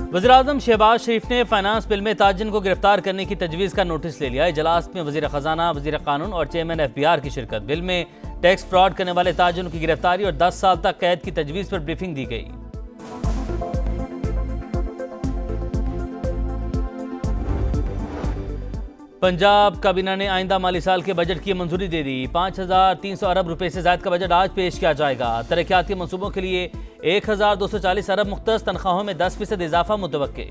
वज़ीर-ए-आज़म शहबाज शरीफ ने finance bill में ताजिन को गिरफ्तार करने की तजवीज़ का नोटिस ले लिया। इजलास में वज़ीर ख़जाना, वज़ीर कानून और चेयरमैन FBR की शिरकत। बिल में टैक्स फ्रॉड करने वाले ताजिनों की गिरफ्तारी और 10 साल तक कैद की तजवीज़ पर ब्रीफिंग दी गई। पंजाब काबीना ने आइंदा माली साल के बजट की मंजूरी दे दी। 5300 अरब रुपए से ज्यादा का बजट आज पेश किया जाएगा। तरक्याती मंसूबों के लिए 1240 अरब मुख्तस, तनख्वाहों में 10% इजाफा मुतवक्के।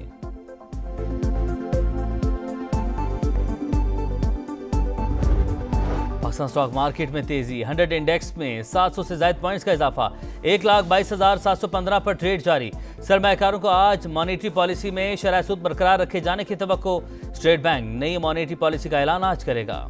पाकिस्तान स्टॉक मार्केट में तेजी। 100 इंडेक्स में 700 से ज्यादा पॉइंट्स का इजाफा। 1,22,715 पर ट्रेड जारी। सरमायाकारों को आज मॉनेटरी पॉलिसी में शरह सूद बरकरार रखे जाने की तवक्को। स्टेट बैंक नई मॉनेटरी पॉलिसी का ऐलान आज करेगा।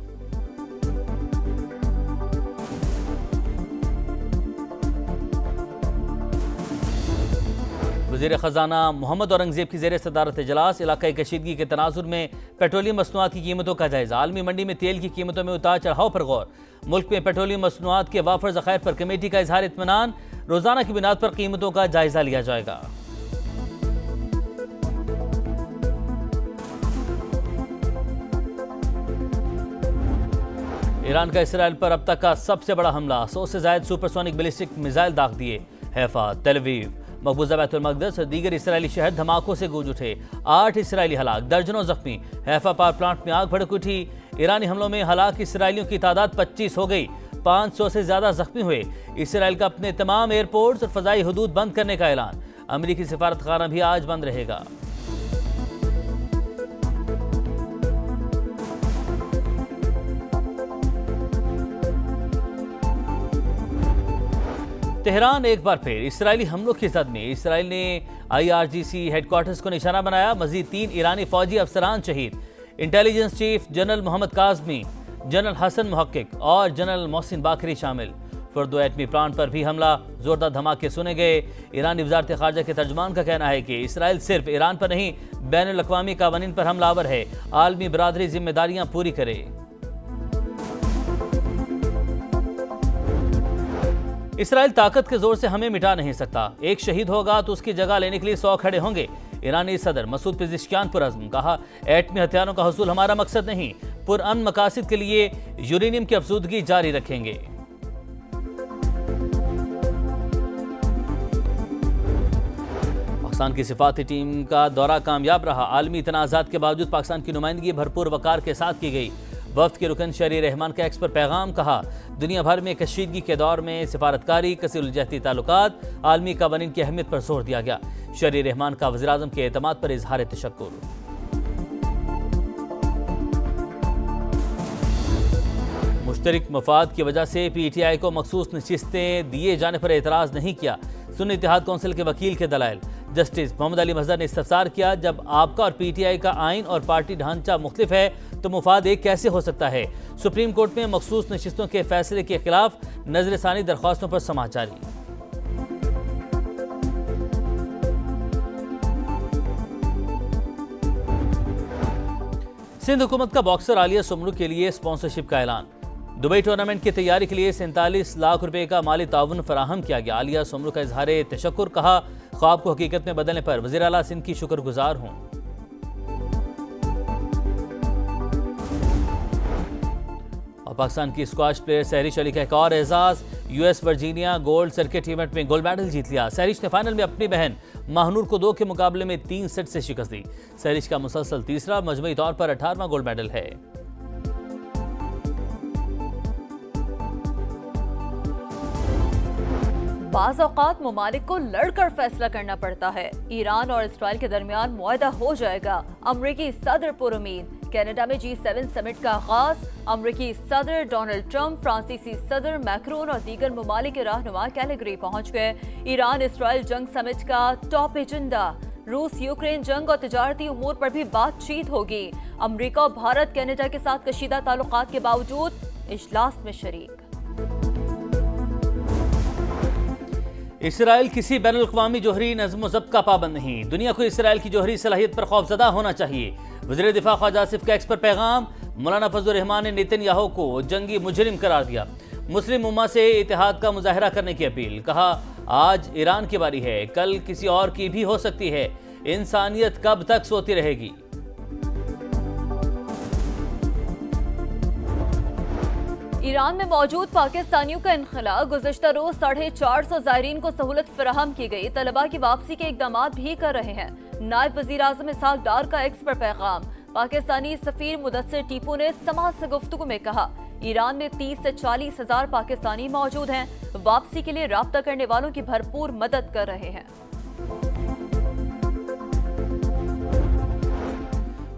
वज़ीर ख़जाना मोहम्मद औरंगज़ेब की ज़ेर सदारत इजलास। इलाक़ाई कशीदगी के तनाजुर में पेट्रोलियम मसनूआत की कीमतों का जायज़ा। आलमी मंडी में तेल की कीमतों में उतार चढ़ाव पर गौर। मुल्क में पेट्रोलियम मसनूआत के वाफर ज़खायर पर कमेटी का इजहार इत्मीनान। रोज़ाना की बुनियाद पर कीमतों का जायज़ा लिया जाएगा। ईरान का इसराइल पर अब तक का सबसे बड़ा हमला। 100 से ज्यादा सुपरसोनिक बैलिस्टिक मिसाइल दाग दिए। हैफा, तेल अवीव, मकबूजा बैतुल मक़दस और दीगर इसराइली शहर धमाकों से गूंज उठे। 8 इसराइली हलाक, दर्जनों जख्मी। हैफा पावर प्लांट में आग भड़क उठी। ईरानी हमलों में हलाक इसराइलियों की तादाद 25 हो गई। 500 से ज्यादा जख्मी हुए। इसराइल का अपने तमाम एयरपोर्ट्स और फजाई हदूद बंद करने का ऐलान। अमरीकी सिफारतखाना भी आज बंद रहेगा। तेहरान एक बार फिर इसराइली हमलों की जद में। इसराइल ने IRGC हेडक्वार्टर्स को निशाना बनाया। मजीद 3 ईरानी फौजी अफसरान शहीद। Intelligence chief general Mohammad Kazemi, general Hassan Mohaghegh और जनरल मोहसिन बाकरी शामिल। फर्दो एटमी प्लांट पर भी हमला, जोरदार धमाके सुने गए। ईरानी वज़ारत ख़ारजा के तर्जुमान का कहना है कि इसराइल सिर्फ ईरान पर नहीं, बैनुल अक़वामी क़वानीन पर हमलावर है। आलमी बरादरी जिम्मेदारियां पूरी करे। इसराइल ताकत के जोर से हमें मिटा नहीं सकता। एक शहीद होगा तो उसकी जगह लेने के लिए 100 खड़े होंगे। ईरानी सदर मसूद पेज़ेश्कियान पुरअज़्म, कहा एटमी हथियारों का हसूल हमारा मकसद नहीं, पुरअमन मकासद के लिए यूरेनियम की अफज़ूदगी जारी रखेंगे। पाकिस्तान की सिफाती टीम का दौरा कामयाब रहा। आलमी तनाज़ात के बावजूद पाकिस्तान की नुमाइंदगी भरपूर वक़ार के साथ की गई। वफ्द के रुकन शहरी रहमान का एक्स पर पैगाम, कहा दुनिया भर में कशीदगी के दौर में सिफारतकारी, कसीरुलजहती ताल्लुकात, आलमी क़वानीन की अहमियत पर जोर दिया गया। शहरी रहमान का वज़ीर-ए-आज़म के एतमाद पर इजहार तशक्कुर। मुश्तरक मफाद की वजह से PTI को मखसूस नशिस्तें दिए जाने पर एतराज़ नहीं किया। सुन्नी इत्तेहाद कौंसिल के वकील के दलाइल। जस्टिस मोहम्मद अली महज़र ने इस्तफसार किया, जब आपका और PTI का आइन और पार्टी ढांचा मुख्तलिफ है तो मुफाद एक कैसे हो सकता है। सुप्रीम कोर्ट में मखसूस नशिस्तों के फैसले के खिलाफ नजरसानी दरख्वास्तों पर समाअत जारी। सिंध हुकूमत का बॉक्सर आलिया सोमरू के लिए स्पॉन्सरशिप का ऐलान। दुबई टूर्नामेंट की तैयारी के लिए 47 लाख रुपए का माली ताउन फराहम किया गया। आलिया सोमरू का इजहार तशक्कुर, कहा ख्वाब को हकीकत में बदलने पर वज़ीर आला सिंध की शुक्रगुजार हूँ। और पाकिस्तान की स्क्वाश प्लेयर सहरिश अली का एक और Aijaz. US Virginia gold circuit event में गोल्ड मेडल जीत लिया। सहरिश ने फाइनल में अपनी बहन माहनूर को 2 के मुकाबले में 3 सेट से शिकस्त दी। सहरिश का मुसलसल तीसरा, मजमूई तौर पर 18वां गोल्ड मेडल है। बाज़ औक़ात मुमालिक को लड़कर फैसला करना पड़ता है। ईरान और इसराइल के दरमियान मुआहदा हो जाएगा। अमरीकी सदर पुरुमीद। कनाडा में G7 समिट का आगाज। अमरीकी सदर डोनाल्ड ट्रंप, फ्रांसीसी सदर मैक्रोन और दीगर मुमालिक के रहनुमा कैलिगरी पहुंच गए। ईरान इसराइल जंग समिट का टॉप एजेंडा। रूस यूक्रेन जंग और तिजारती उमूर पर भी बातचीत होगी। अमरीका और भारत कनाडा के साथ कशीदा ताल्लुकात के बावजूद इजलास में शरीक। इसराइल किसी बैनुल अक़वामी जोहरी नज़्म ज़ब्त का पाबंद नहीं। दुनिया को इसराइल की जोहरी सलाहियत पर खौफज़दा होना चाहिए। वज़ीर दिफा ख्वाजा आसिफ का एक्स पर पैगाम। मौलाना फजलुर रहमान ने नेतन्याहू को जंगी मुजरिम करार दिया। मुस्लिम उम्मा से इत्तेहाद का मुजाहरा करने की अपील। कहा आज ईरान की बारी है, कल किसी और की भी हो सकती है। इंसानियत कब तक सोती रहेगी? ईरान में मौजूद पाकिस्तानियों का इनखला। गुज़िश्ता रोज 450 ज़ायरीन को सहूलत फराहम की गई। तलबा की वापसी के इकदाम भी कर रहे हैं। नायब वज़ीर आज़म इसहाक डार का एक्स पर पैगाम। पाकिस्तानी सफीर मुदस्सिर टीपू ने समाज से गुफ्तगू में कहा, ईरान में 30 से 40 हजार पाकिस्तानी मौजूद हैं। वापसी के लिए राब्ता करने वालों की भरपूर मदद कर रहे हैं।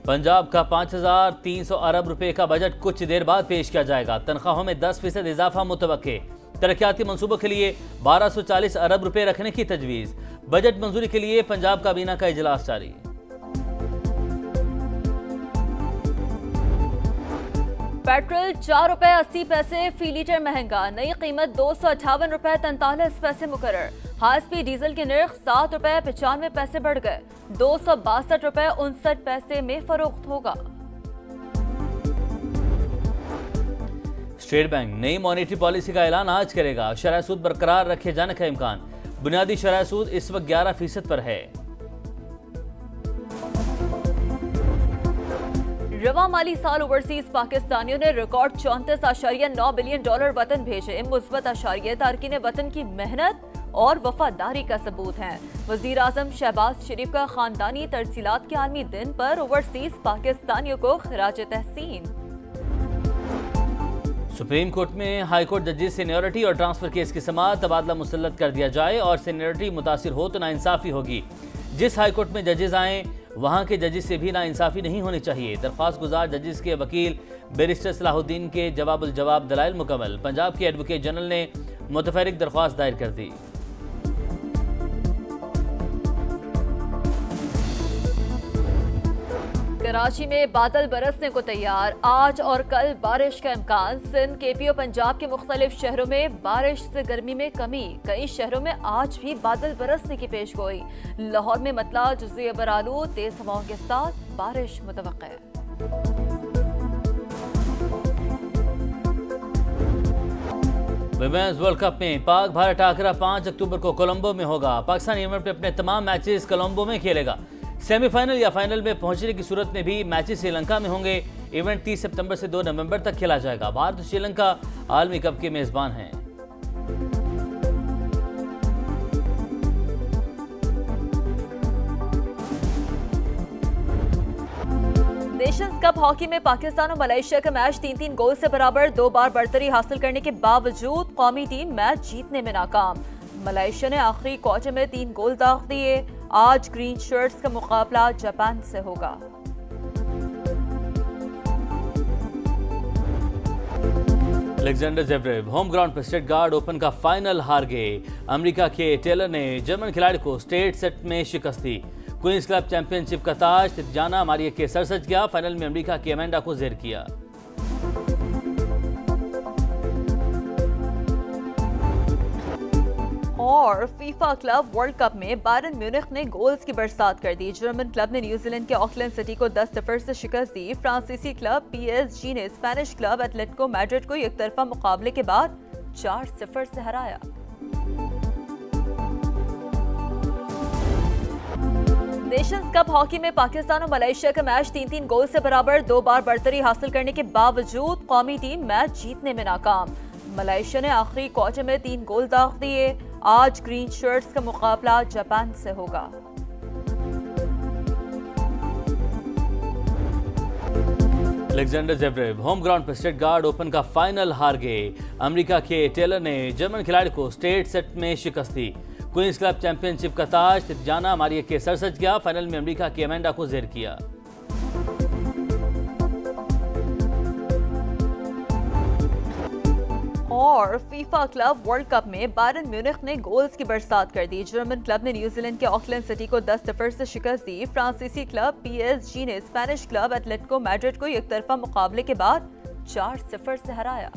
पंजाब का 5300 अरब रुपए का बजट कुछ देर बाद पेश किया जाएगा। तनख्वाहों में 10% इजाफा मुतवक्के। तरक्याती मंसूबों के लिए 1240 अरब रुपए रखने की तजवीज़। बजट मंजूरी के लिए पंजाब काबीना का इजलास जारी। पेट्रोल 4 रुपए 80 पैसे फी लीटर महंगा। नई कीमत 258 रुपए 43 पैसे मुकर्रर। हाई स्पीड डीजल के निर्ख 7 रुपए 95 पैसे बढ़ गए। 262 रुपए 59 पैसे में फरोख्त होगा। स्टेट बैंक नई मॉनेटरी पॉलिसी का ऐलान आज करेगा। शरह सूद बरकरार रखे जाने का इम्कान। बुनियादी शरह सूद इस वक्त 11% पर है। रवा माली साल ओवरसीज पाकिस्तानियों ने रिकॉर्ड 34.9 बिलियन डॉलर वतन भेजे। मुस्बत आशारिये तारकीन वतन की मेहनत और वफादारी का सबूत हैं। वजीर आजम शहबाज शरीफ का खानदानी तरसीलात के आलमी दिन पर ओवरसीज पाकिस्तानियों को खिराज तहसीन। सुप्रीम कोर्ट में हाई कोर्ट जजेस सीनियरिटी और ट्रांसफर केस की समाअत तबादला मुसल्लत कर दिया जाए और सीनियरिटी मुतासिर हो तो नाइंसाफी होगी। जिस हाई कोर्ट में जजेस आए वहां के जजेस से भी नाइंसाफी नहीं होनी चाहिए। दरख्वास्त गुजार जजेस के वकील बैरिस्टर सलाहुद्दीन के जवाबुल जवाब दलाइल मुकम्मल। पंजाब के एडवोकेट जनरल ने मुतफरिक दरख्वास्त दायर कर दी। कराची में बादल बरसने को तैयार। आज और कल बारिश का इम्कान। सिंध, केपी और पंजाब के मुख्तलिफ शहरों में बारिश से गर्मी में कमी। कई शहरों में आज भी बादल बरसने की पेशगोई। लाहौर में मतला जुज़ई बरालू तेज हवाओं के साथ बारिश मुतवक्के। विमेंस वर्ल्ड कप में पाक भारत टाकरा 5 अक्टूबर को कोलंबो में होगा। पाकिस्तान इवेंट में अपने तमाम मैचेस कोलंबो में खेलेगा। सेमीफाइनल या फाइनल में पहुंचने की सूरत में भी मैचेस श्रीलंका में होंगे। इवेंट 30 सितंबर से 2 नवंबर तक खेला जाएगा। भारत और श्रीलंका आलमी कप के मेजबान हैं। नेशंस कप हॉकी में पाकिस्तान और मलेशिया का मैच 3-3 गोल से बराबर। 2 बार बढ़तरी हासिल करने के बावजूद कौमी टीम मैच जीतने में नाकाम। मलेशिया ने आखिरी क्वार्टर में 3 गोल दाग दिए। आज ग्रीन शर्ट्स का मुकाबला जापान से होगा। अलेक्जेंडर ज़वेरेव होम ग्राउंड पर स्टटगार्ट ओपन का फाइनल हार गए। अमेरिका के टेलर ने जर्मन खिलाड़ी को स्ट्रेट सेट में शिकस्त दी। क्वींस क्लब चैंपियनशिप का ताज तिजाना मारिया के सर सज गया। फाइनल में अमेरिका की अमेंडा को ज़ेर किया। और फीफा क्लब वर्ल्ड कप में बायरन म्यूनिख ने गोल्स की बरसात कर दी। जर्मन क्लब ने न्यूजीलैंड के ऑकलैंड सिटी को 10-0 से शिकस्त दी। फ्रांसीसी क्लब पीएसजी ने स्पेनिश क्लब एटलेटिको मैड्रिड को एक तरफा मुकाबले के बाद 4-0 से हराया। नेशंस कप हॉकी में पाकिस्तान और मलेशिया का मैच 3-3 गोल से बराबर। 2 बार बढ़तरी हासिल करने के बावजूद कौमी टीम मैच जीतने में नाकाम। मलेशिया ने आखिरी क्वार्टर में 3 गोल दाग दिए। आज ग्रीन शर्ट्स का मुकाबला जापान से होगा। अलेक्जेंडर ज़वेरेव होम ग्राउंड पर स्टटगार्ट ओपन का फाइनल हार गए। अमेरिका के टेलर ने जर्मन खिलाड़ी को स्ट्रेट सेट में शिकस्त दी। क्वींस क्लब चैंपियनशिप का ताज तिजाना मारिया के सर सज गया। फाइनल में अमेरिका की अमेंडा को ज़ेर किया। और फीफा क्लब वर्ल्ड कप में बायरन म्यूनिख ने गोल्स की बरसात कर दी। जर्मन क्लब ने न्यूजीलैंड के ऑकलैंड सिटी को 10-0 से शिकस्त दी। फ्रांसीसी क्लब पीएसजी ने स्पेनिश क्लब एटलेटिको मैड्रिड को एक तरफा मुकाबले के बाद 4-0 से हराया।